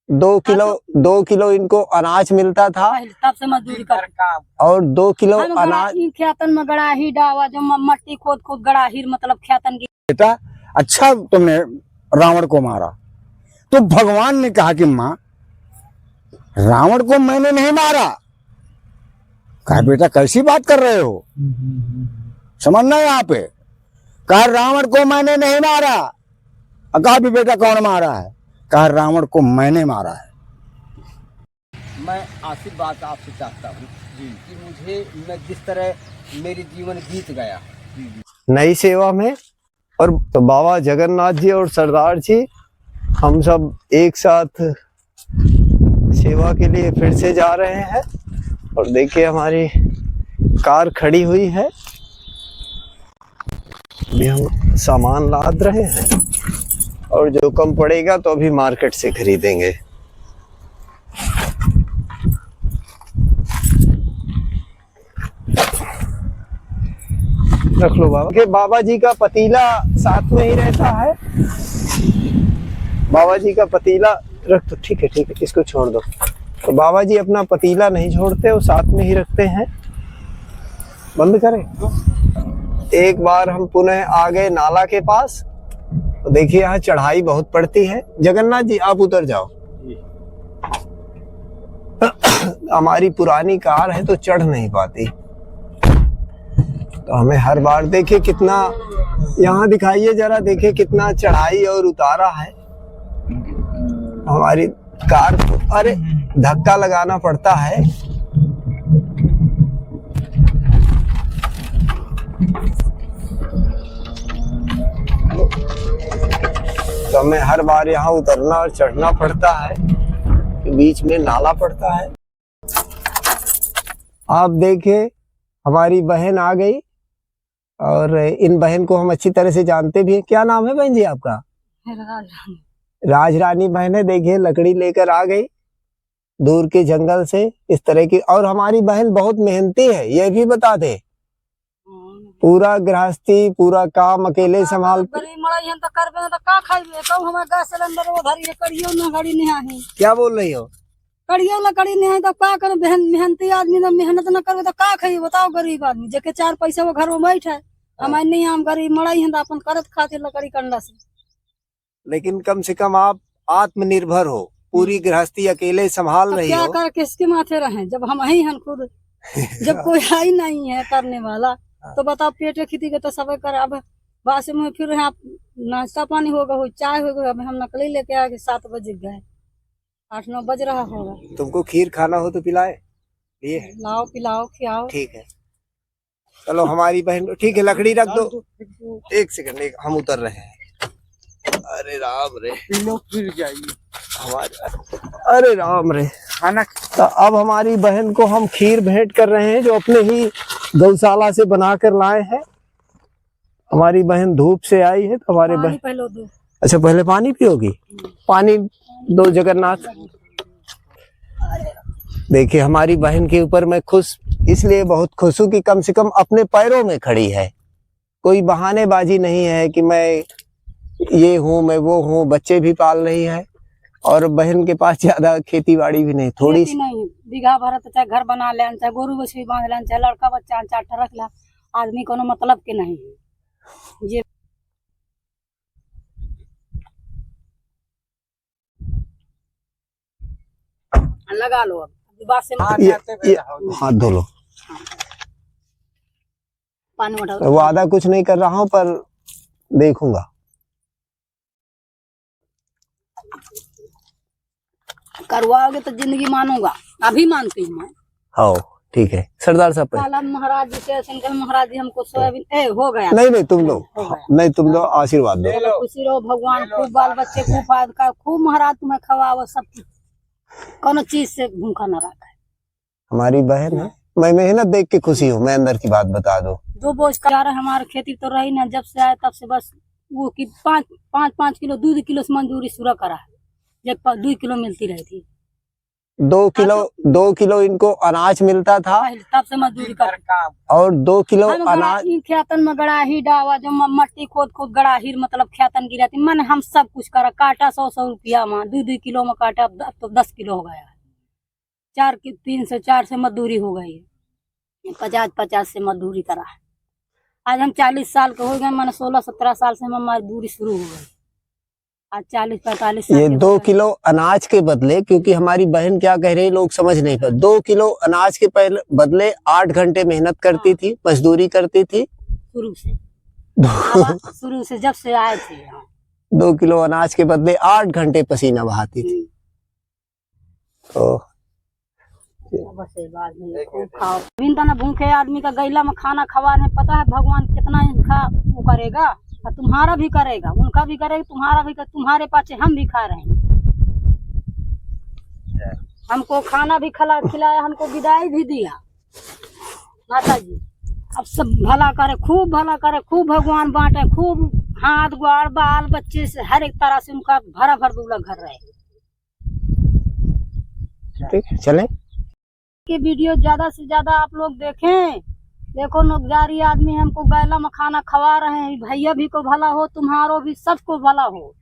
2 kilo इनको अनाज मिलता था, तब से मजदूरी कर और 2 किलो अनाज खेतन में गड़ाही डावा जो मट्टी खोद खोद गड़ाही मतलब खेतन की। बेटा अच्छा तुमने रावण को मारा, तो भगवान ने कहा कि माँ रावण को मैंने नहीं मारा। कहा बेटा कैसी बात कर रहे हो, समझना यहाँ पे। कहा रावण को मैंने नहीं मारा। कहा भी बेटा कौन मारा है? कहा रावण को मैंने मारा है। मैं आशीर्वाद आपसे चाहता हूँ कि मुझे मैं जिस तरह मेरी जीवन बीत गया नई सेवा में, और तो बाबा जगन्नाथ जी और सरदार जी हम सब एक साथ सेवा के लिए फिर से जा रहे हैं। और देखिए हमारी कार खड़ी हुई है, अभी हम सामान लाद रहे हैं, और जो कम पड़ेगा तो अभी मार्केट से खरीदेंगे। रख लो बाबा के। बाबा जी का पतीला साथ में ही रहता है, बाबा जी का पतीला रख दो। ठीक है ठीक है, इसको छोड़ दो। तो बाबा जी अपना पतीला नहीं छोड़ते, वो साथ में ही रखते हैं। बंद करें। एक बार हम पुनः आ गए नाला के पास, तो देखिए यहाँ चढ़ाई बहुत पड़ती है। जगन्नाथ जी आप उतर जाओ। हमारी पुरानी कार है तो चढ़ नहीं पाती, तो हमें हर बार देखिए कितना, यहाँ दिखाइए जरा, देखिए कितना चढ़ाई और उतारा है। हमारी कार को अरे धक्का लगाना पड़ता है। तो हमें हर बार यहाँ उतरना और चढ़ना पड़ता है, बीच में नाला पड़ता है। आप देखिए हमारी बहन आ गई, और इन बहन को हम अच्छी तरह से जानते भी हैं। क्या नाम है बहन जी आपका? राजरानी बहन है। देखिए लकड़ी लेकर आ गई दूर के जंगल से इस तरह की। और हमारी बहन बहुत मेहनती है, ये भी बता दे। पूरा गृहस्थी पूरा काम अकेले संभाल। क्या बोल रही हो? कड़ियो लकड़ी नहीं है तो का करे, मेहनती आदमी ना मेहनत न करवे तो का खाई बताओ? गरीब आदमी जेके 4 पैसा वो घर में बैठे, हमारे नहीं, हम गरीब मड़ाई है तो अपन करत खाते लकड़ी कंडा से। लेकिन कम से कम आप आत्मनिर्भर हो, पूरी गृहस्थी अकेले संभाल रही हो। क्या कर किसके माथे रहे जब हम ही हैं खुद, जब कोई ही नहीं है करने वाला, तो बताओ पेटे खेती के तो सब कर। अब बासे में फिर यहाँ नाश्ता पानी होगा, हो चाय होगा। अब हम नकली लेके आ गए, 7 बजे गए, 8-9 बज रहा होगा। तुमको खीर खाना हो तो पिलाए, लिए लाओ पिलाओ खिलाओ। ठीक है चलो हमारी बहन। ठीक है लकड़ी रख दो। एक सेकंड, हम उतर रहे हैं। अरे राम रे, फिर जाइए हमारे, अरे राम रे। खाना। तो अब हमारी बहन को हम खीर भेंट कर रहे हैं, जो अपने ही गौशाला से बना कर लाए हैं। हमारी बहन धूप से आई है, तो हमारे बहन पहले दो। अच्छा पहले पानी पियोगी? पानी दो जगन्नाथ। देखिए हमारी बहन के ऊपर मैं खुश इसलिए बहुत खुश हूँ कि कम से कम अपने पैरों में खड़ी है। कोई बहानेबाजी नहीं है कि मैं ये हूँ मैं वो हूँ। बच्चे भी पाल रही है, और बहन के पास ज्यादा खेती बाड़ी भी नहीं, थोड़ी सी नहीं। बीघा भर चाहे घर बना ले, चाहे गोरू बछड़ी बांध ले, चाहे लड़का बच्चा 4 रख ले, आदमी कोनो मतलब के नहीं है। ये लगा लो अब बात से हाथ धो लो। पानी उठाओ। वादा कुछ नहीं कर रहा हूँ, पर देखूंगा। करवाओगे तो जिंदगी मानूंगा, अभी मानती हूँ मैं। हाँ ठीक है सरदार साहब। महाराज जी से सिंगल महाराज जी हमको सोयाबीन हो गया। नहीं तुम लो, नहीं तुम लो, आशीर्वाद दो। खुशी रहो, भगवान खूब बाल बच्चे खूब फायदा का, खूब महाराज तुम्हें खवाओ, सब कोनो चीज से भूखा न रखा है। हमारी बहन है, मैं मेहनत देख के खुशी हूँ। मैं अंदर की बात बता दो। 2 बोझ का हमारी खेती तो रही ना, जब से आए तब से बस वो की 5 किलो 2 किलो से मंजूरी शुरू करा है, जब 2 किलो मिलती रही थी। 2 किलो इनको अनाज मिलता था पहले तब से मजदूरी कर और 2 किलो हम अनाज गड़ाही खेतन में गड़ाही डावा जो मट्टी खोद खोद गड़ाही मतलब खेतन गिराती मन हम सब कुछ करा काटा 100 रुपया में 2 किलो में काटा अब तो 10 किलो हो गया 3 से 4 से मजदूरी हो गई है 50 से मजदूरी करा है। आज हम 40 साल के हो गए मैंने 16-17 साल से हम मजदूरी शुरू हो गई आज 40-45 साल ये के 2 हो गए। किलो अनाज के बदले, क्योंकि हमारी बहन क्या कह रही लोग समझ नहीं पा, 2 किलो अनाज के पहले बदले 8 घंटे मेहनत करती थी, मजदूरी करती थी शुरू से अब शुरू से जब से आए थे यहाँ 2 किलो अनाज के बदले 8 घंटे पसीना बहाती थी। तो बस ये बात नहीं खूब खाओ बिन तना भूखे आदमी का गैला में खाना खवाने पता है भगवान कितना इनका वो करेगा और तुम्हारा भी करेगा उनका भी करेगा तुम्हारा भी करेगा तुम्हारे पाचे हम भी खा रहे हैं हमको खाना भी खिलाया हमको विदाई भी दिया माता जी अब सब भला करे खूब भगवान बांटे खूब हाथ ग्वाड़ बाल बच्चे से हर एक तरह से उनका भरा भर दूल्हा घर रहे। ठीक है चलें। के वीडियो ज्यादा से ज्यादा आप लोग देखें। देखो नौकरी आदमी हमको गैला में खाना खवा रहे हैं भैया भी को भला हो तुम्हारो भी सबको भला हो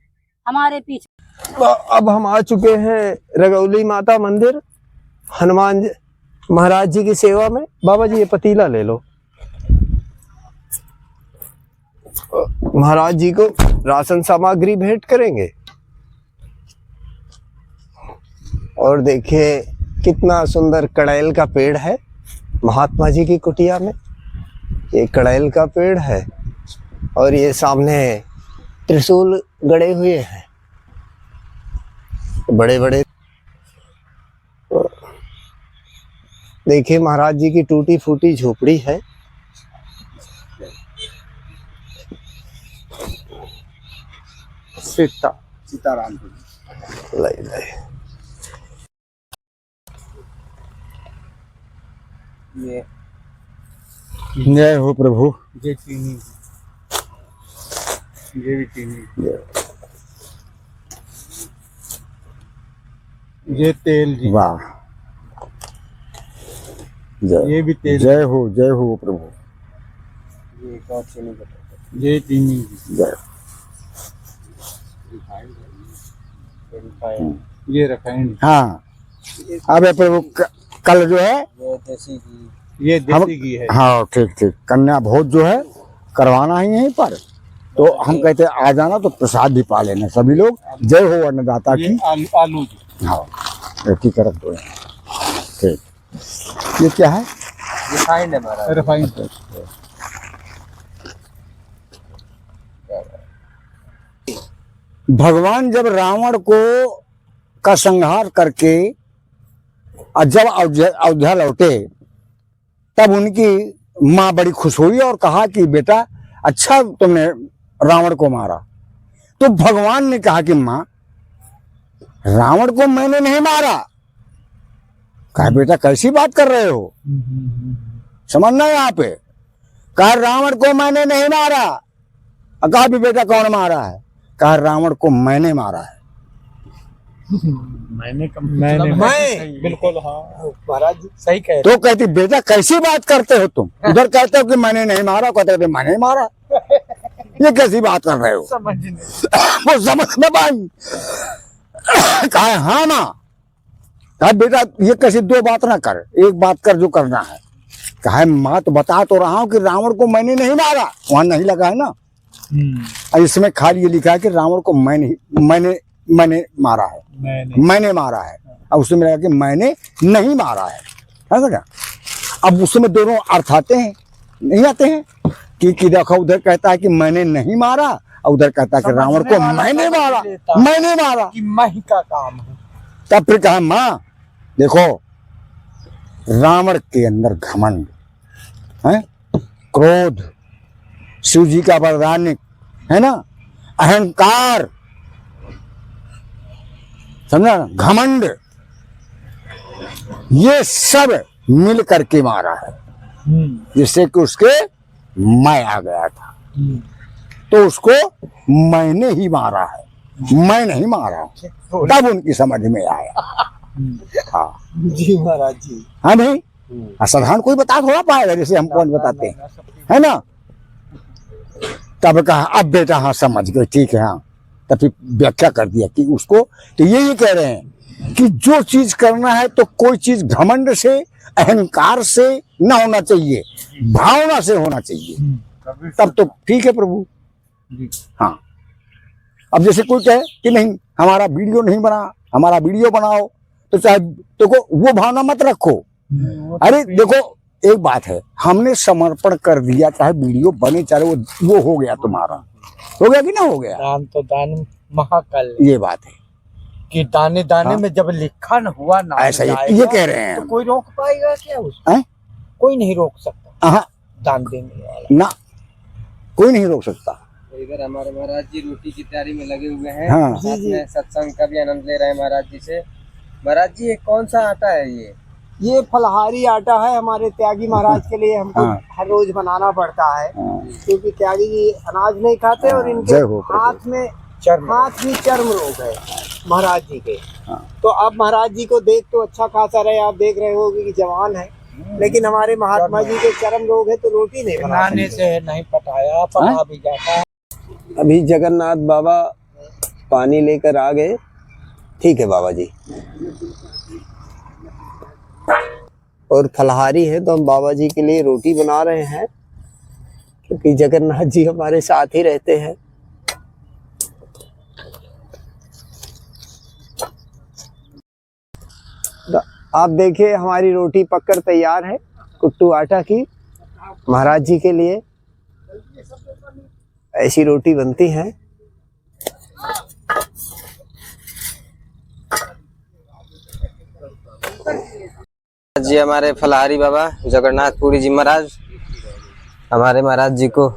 हमारे पीछे। अब हम आ चुके हैं रगौली माता मंदिर हनुमान महाराज जी की सेवा में। बाबा जी ये पतीला ले लो, महाराज जी को राशन सामग्री भेंट करेंगे। और देखिए कितना सुंदर कड़ैल का पेड़ है महात्मा जी की कुटिया में। ये कड़ैल का पेड़ है और ये सामने त्रिशूल गड़े हुए हैं बड़े बड़े। देखिए महाराज जी की टूटी फूटी झोपड़ी है। सीताराम लाई लाई। ये जय हो प्रभु। ये चीनी ये भी चीनी ये तेल जी वाह ये भी तेल जय हो प्रभु। ये कौन चीनी बताते ये चीनी जय ये रिफाइंड हाँ। अब प्रभु कल जो है ये देसी घी ये हम देसी घी है। हाँ ठीक कन्या भोज जो है करवाना ही यहीं पर तो हम कहते आ जाना तो प्रसाद भी पा लेना सभी लोग। जय हो अन्नदाता ये की। आलू जी हाँ एक कर दो ठीक। ये क्या है रिफाइंड है हमारा रिफाइंड। भगवान जब रावण को का संहार करके और जब अयोध्या लौटे तब उनकी माँ बड़ी खुश हुई और कहा कि बेटा अच्छा तुमने रावण को मारा। तो भगवान ने कहा कि माँ रावण को मैंने नहीं मारा। कहा बेटा कैसी बात कर रहे हो समझना यहाँ पे। कहा रावण को मैंने नहीं मारा। कहा भी बेटा कौन मारा है। कहा रावण को मैंने मारा है। मैंने बिल्कुल हाँ महाराज सही कह तो कहती बेटा कैसी बात करते हो तुम। उधर कहते हो कि मैंने नहीं मारा कहते मैंने ही मारा। ये कैसी बात कर रहे हो वो समझ में पाई। कहा हाँ माँ। कहा बेटा ये कैसी दो बात ना कर एक बात कर जो करना है। कहा माँ तो बता तो रहा हूँ कि रावण को मैंने नहीं मारा। वहां नहीं लगा है ना। और इसमें खाली ये लिखा है कि रावण को मैंने मारा है मैंने मारा है। अब उसमें लगा कि मैंने नहीं मारा है ना। अब उसमें दोनों अर्थ आते हैं नहीं आते हैं कि देखो उधर कहता है कि मैंने नहीं मारा और उधर कहता है कि रावण को मैंने मारा कि मैं का काम है। तब फिर कहा माँ देखो रावण के अंदर घमंड है क्रोध शिव जी का वरदान है ना अहंकार समझा घमंड ये सब मिल करके मारा है जिससे कि उसके मैं आ गया था। तो उसको मैंने ही मारा है मैं नहीं मारा। तब उनकी समझ में आया हाँ जी महाराज जी। हाँ नहीं, साधारण कोई बता थोड़ा पाएगा जैसे हम कौन बताते हैं, है ना। तब कहा अब बेटा हाँ समझ गए, ठीक है हाँ। तब फिर व्याख्या कर दिया कि उसको, तो ये कह रहे हैं कि जो चीज करना है तो कोई चीज घमंड से, अहंकार से न होना चाहिए, भावना से होना चाहिए, तब तो ठीक है प्रभु। हाँ, अब जैसे कोई कहे कि नहीं हमारा वीडियो नहीं बना, हमारा वीडियो बनाओ, तो चाहे देखो वो भावना मत रखो। अरे देखो एक बात है, हमने समर्पण कर दिया, चाहे वीडियो बने चाहे वो हो गया, तुम्हारा हो गया कि ना हो गया। दान तो दान महाकाल, ये बात है कि दाने दाने हाँ? में जब लिखा न हुआ ना, ऐसा ये कह रहे हैं तो हम। कोई रोक पाएगा क्या उसको? हैं? कोई नहीं रोक सकता हाँ, दान देने वाला। ना कोई नहीं रोक सकता। इधर हमारे महाराज जी रोटी की तैयारी में लगे हुए हैं। हाँ। साथ में सत्संग का भी आनंद ले रहे हैं महाराज जी से। महाराज जी ये कौन सा आटा है ये फलहारी आटा है, हमारे त्यागी महाराज के लिए हमको हाँ। हर रोज बनाना पड़ता है, हाँ। क्योंकि त्यागी जी अनाज नहीं खाते और इनके जय हो प्रभु। हाथ में चर्म चर्म रोग है महाराज जी के। हाँ। तो अब महाराज जी को देख तो अच्छा खासा रहे, आप देख रहे होगे कि जवान है, लेकिन हमारे महात्मा जी के चर्म रोग है तो रोटी नहीं बना बनाने से नहीं पटाया, पका भी जाता है। अभी जगन्नाथ बाबा पानी लेकर आ गए। ठीक है बाबा जी, और फलहारी है तो हम बाबा जी के लिए रोटी बना रहे हैं, क्योंकि जगन्नाथ जी हमारे साथ ही रहते हैं। तो आप देखिए हमारी रोटी पककर तैयार है, कुट्टू आटा की, महाराज जी के लिए ऐसी रोटी बनती है। जी हमारे फलहारी बाबा जगन्नाथ पुरी जी महाराज, हमारे महाराज जी को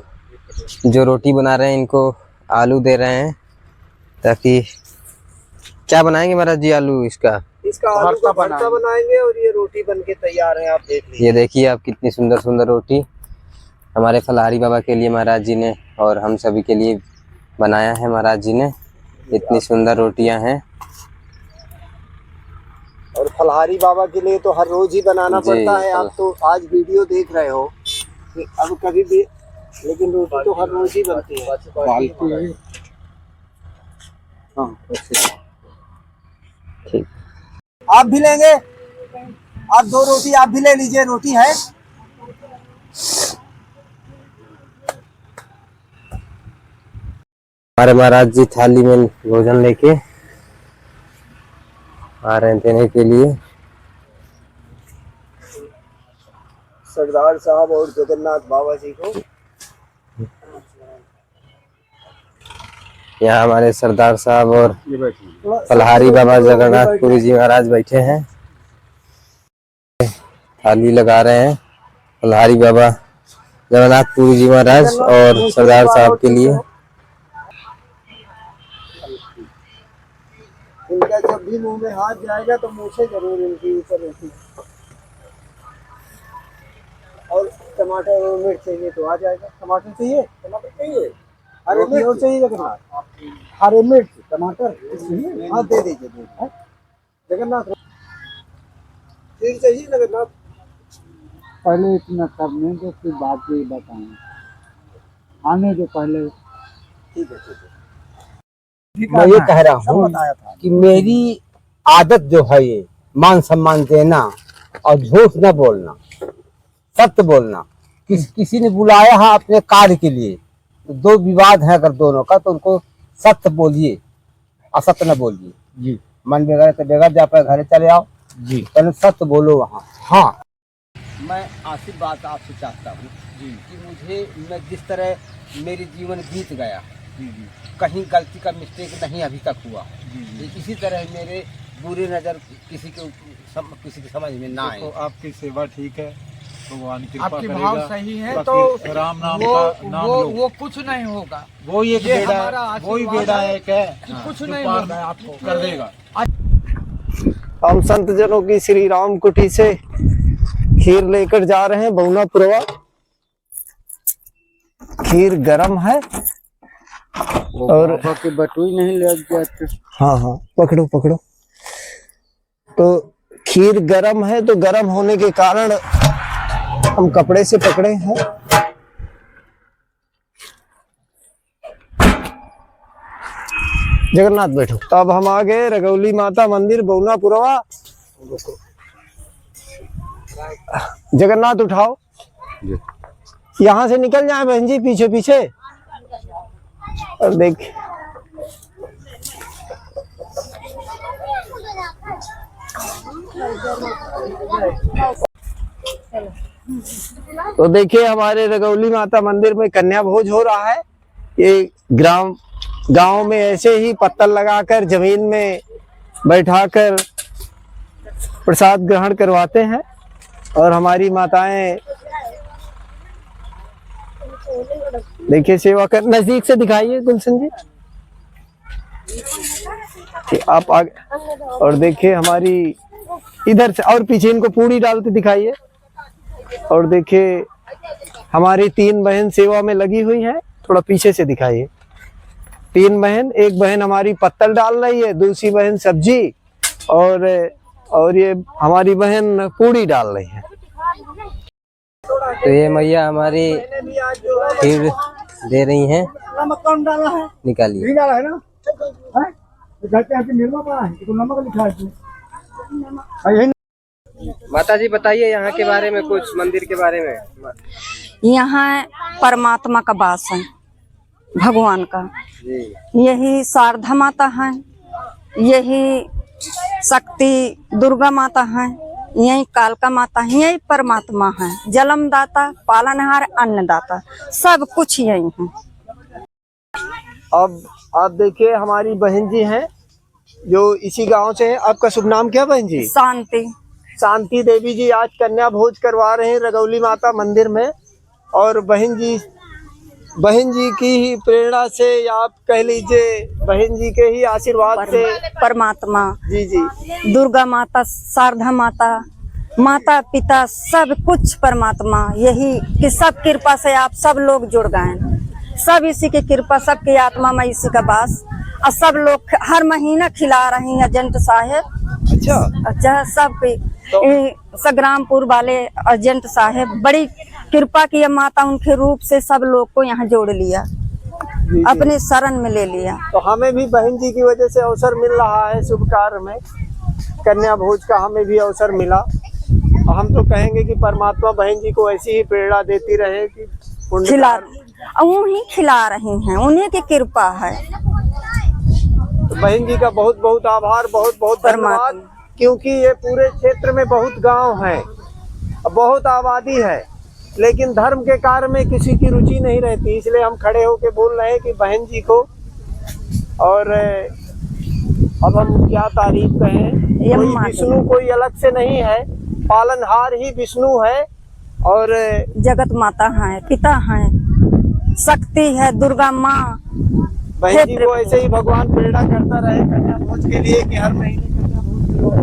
जो रोटी बना रहे हैं, इनको आलू दे रहे हैं, ताकि क्या बनाएंगे महाराज जी? आलू इसका आलू का भरता बनाएंगे और ये रोटी बनके तैयार है, आप देख लीजिए। ये देखिए आप कितनी सुंदर सुंदर रोटी हमारे फलहारी बाबा के लिए महाराज जी ने और हम सभी के लिए बनाया है महाराज जी ने। इतनी सुंदर रोटियां हैं, और फलहारी बाबा के लिए तो हर रोज ही बनाना जी, पड़ता है। आप तो आज वीडियो देख रहे हो कि अब कभी भी, लेकिन रोटी तो हर रोज ही बनती है। हाँ, ठीक। आप भी लेंगे? आप 2 रोटी आप भी ले लीजिए, रोटी है। हमारे महाराज जी थाली में भोजन लेके आ रहे हैं देने के लिए। सरदार साहब और जगन्नाथ बाबा जी को। यहाँ हमारे सरदार साहब और फलहारी बाबा जगन्नाथ पुरी जी महाराज बैठे हैं, थाली लगा रहे हैं फलहारी बाबा जगन्नाथ पुरी जी महाराज और सरदार साहब के लिए। इनका जब भी मुंह में हाथ जाएगा तो मुंह से जरूर इनकी ऊपर रोटी, और टमाटर और मिर्च चाहिए तो आ जाएगा। टमाटर चाहिए? टमाटर चाहिए, हरे मिर्च और चाहिए जगन्नाथ, हरे मिर्च टमाटर चाहिए। हाँ दे दीजिए जगन्नाथ। फिर चाहिए जगन्नाथ? पहले इतना करने के फिर बाद में बताएंगे, आने के पहले। ठीक है ठीक है। मैं ये कह रहा हूँ कि मेरी आदत जो है ये मान सम्मान देना और झूठ न बोलना, सत्य बोलना। किसी ने बुलाया है अपने कार्य के लिए, तो 2 विवाद है अगर दोनों का, तो उनको सत्य बोलिए, असत्य न बोलिए जी। मन बिगड़े तो बिगड़ जा, पर घर चले आओ जी, पहले सत्य बोलो वहाँ। हाँ, मैं आशीर्वाद आपसे चाहता हूँ कि मैं जिस तरह मेरे जीवन बीत गया, कहीं गलती का मिस्टेक नहीं अभी तक हुआ, इसी तरह मेरे बुरे नज़र किसी की समझ में ना आए। आपकी सेवा ठीक है, भगवान कृपा आपकी करेगा। भाव सही है बाकी तो राम नाम वो, का नाम वो, लो। वो कुछ नहीं होगा। वो एक ये बेड़ा हमारा है, वही आशीर्वाद बेड़ा है एक है कि कुछ जो नहीं पार होगा आपको। कर देगा। हम संत जनों की श्री राम कुटी से खीर लेकर जा रहे हैं बहुना पुरवा। खीर गरम है और बटुई नहीं ले जाते। हाँ हाँ पकड़ो पकड़ो। तो खीर गरम है तो गरम होने के कारण हम कपड़े से पकड़े हैं। जगन्नाथ बैठो। तो अब हम आ गए रगौली माता मंदिर बौना पुरवा। जगन्नाथ उठाओ, यहाँ से निकल जाए बहन जी पीछे पीछे। और देख तो देखिए हमारे रगौली माता मंदिर में कन्या भोज हो रहा है। ये गांव में ऐसे ही पत्तल लगाकर जमीन में बैठाकर प्रसाद ग्रहण करवाते हैं और हमारी माताएं देखिए सेवा कर। नजदीक से दिखाइए गुलशन जी, आप आगे। और देखिए हमारी इधर से और पीछे इनको पूरी डालते दिखाइए। और देखिए हमारी 3 बहन सेवा में लगी हुई हैं, थोड़ा पीछे से दिखाइए। 3 बहन, एक बहन हमारी पत्तल डाल रही है, दूसरी बहन सब्जी और ये हमारी बहन पूरी डाल रही है। तो ये मैया हमारी खीर दे रही हैं, निकालिए। माता जी बताइए यहाँ के बारे में कुछ, मंदिर के बारे में। यहाँ परमात्मा का वास है, भगवान का। यही शारदा माता है, यही शक्ति दुर्गा माता है, यही कालका माता है, यही परमात्मा है। जन्मदाता, पालनहार, अन्नदाता, सब कुछ यही है। अब आप देखिए हमारी बहन जी हैं जो इसी गांव से है। आपका शुभ नाम क्या बहन जी? शांति। शांति देवी जी आज कन्या भोज करवा रहे हैं रगौली माता मंदिर में। और बहन जी की ही प्रेरणा से, या आप कह लीजिए बहन जी के ही आशीर्वाद से, परमात्मा जी दुर्गा माता, शारदा माता, माता पिता सब कुछ परमात्मा। यही कि सब कृपा से आप सब लोग जुड़ गए, सब इसी की कृपा, सबकी आत्मा में इसी का वास। और सब लोग हर महीना खिला रही हैं एजेंट साहेब। अच्छा सबकी संग्रामपुर वाले एजेंट साहेब बड़ी कृपा की माता, उनके रूप से सब लोग को यहाँ जोड़ लिया, अपने शरण में ले लिया। तो हमें भी बहन जी की वजह से अवसर मिल रहा है शुभ कार्य में, कन्या भोज का हमें भी अवसर मिला। और हम तो कहेंगे कि परमात्मा बहन जी को ऐसी ही प्रेरणा देती रहे कि उन्हीं खिला रही हैं, उन्हीं की कृपा है। तो बहन जी का बहुत बहुत आभार, बहुत बहुत धन्यवाद। क्योंकि ये पूरे क्षेत्र में बहुत गांव हैं, बहुत आबादी है, लेकिन धर्म के कार्य में किसी की रुचि नहीं रहती। इसलिए हम खड़े होके बोल रहे हैं कि बहन जी को, और अब हम क्या तारीफ कहें। कोई विष्णु कोई अलग से नहीं है, पालनहार ही विष्णु है और जगत माता है, पिता है, शक्ति है, दुर्गा माँ। बहन जी को ऐसे ही भगवान प्रेरणा करता रहे कन्या भोज के लिए कि हर महीने कन्या भोज